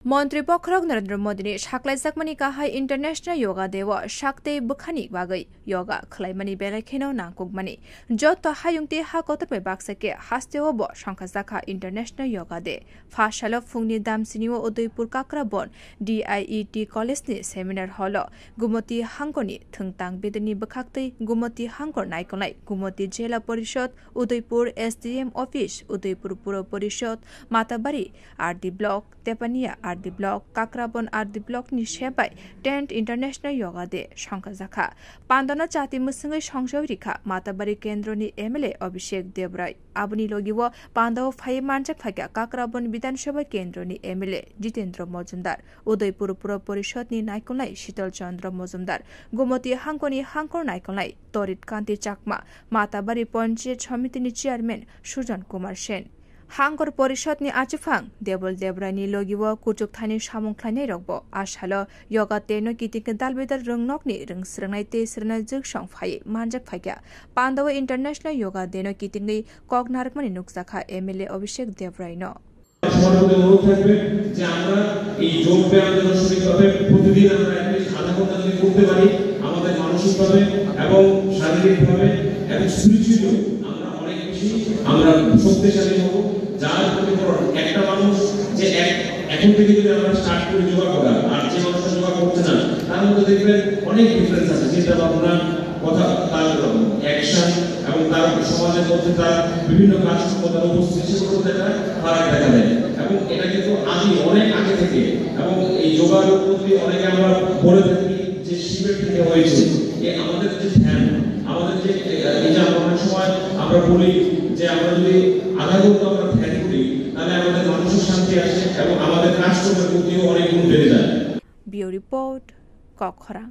मन्त्री पखरक नरेन्द्र मोदीनि साख्लायजाकमानि गाहाय इन्टारनेशनल योगा देव शाक्ते बुखानि बागै योगा खलायमानि बेलायखेनो नांकुकमानि जत हायुंति हाकतरपे बाक्साके हास्तेवबो संखाजाखा इन्टारनेशनल योगा दे फाशाल फुंनि दामसिनिव उदयपुर काक्राबन DIET कलेजनि सेमिनार हल गुमति हांगरनि थोंतां बेदनि बखाक्तै गुमति हांगर नायकनाय गुमति जिल्ला परिषद Udaipur SDM office Udaipur Pur Parishad Matabari RD block Tepania RD block Kakraban RD block नि सेबाय 10th इंटरनेशनल योगा डे संखाजाखा पांदना चाति मुसंगै संसौरिखा माताबारी केन्द्रनि MLA अभिषेक देवराय आबुनि लगिव पांदाव फाइ मानजाक फाइका काक्राबन विधानसभा केन्द्रनि MLA जितेन्द्र मजुमदार उदयपुर पुर परिषदनि नायकनाय शीतल चन्द्र मजुमदार गुमति हांगरनि हांगर नायकनाय तरित कान्ति चाकमा माताबारी पञ्चायत समितिनि चेयरमैन सुजन कुमार सेन हांगर परिषदनि आचुफां देवल देवरायनि लगिव कुचुक थानि सामुंख्लायनाय रगबो आसाल योगा तेनो कितिक दालबेदर रोंनकनि रोंस्रोंनाय तेस्रोनाय जोगसं फाइ मानजाक फाइका पांदाव इंटरनेशनल योगा देनो कितिंगै कगनारकमानि नुकजाखा MLA अभिषेक देवराय न সমাজে অনুরোধ থাকবে যে আমরা এই যোগ ব্যায়াম দর্শনিকভাবে প্রতিদিন আমরা একটা আধা ঘন্টা যদি করতে পারি আমাদের মানসিকভাবে এবং শারীরিকভাবে এবং স্পিরিচুয়ালি আমরা অনেক বেশি আমরা শক্তিশালী হব যার প্রতিফলন একটা মানুষ যে এখন থেকে যদি আমরা স্টার্ট করি যোগা করা আর যে মানুষটা যোগা করছে না তার মধ্যে দেখবেন অনেক ডিফারেন্স আছে চিন্তা ভাবনা কথা তার অ্যাকশন এবং তার সমাজের মধ্যে তার বিভিন্ন কাজকর্মের উপস্থিতি সেগুলো দেখা ফারাক দেখা যায় এবং এটা কিন্তু আমি অনেক আগে থেকে এবং এই যোগার প্রতি অনেকে আমরা বলে থাকি যে শিবের থেকে হয়েছে আমাদের যে ধ্যান আমাদের যে এই যে অনেক সময় আমরা বলি যে আমরা যদি আধা ঘন্টা আমরা ধ্যান করি তাহলে আমাদের মানসিক শান্তি আসে এবং আমাদের কাজকর্মের প্রতিও অনেক গুণ বেড়ে যায়। বিও রিপোর্ট কখরা।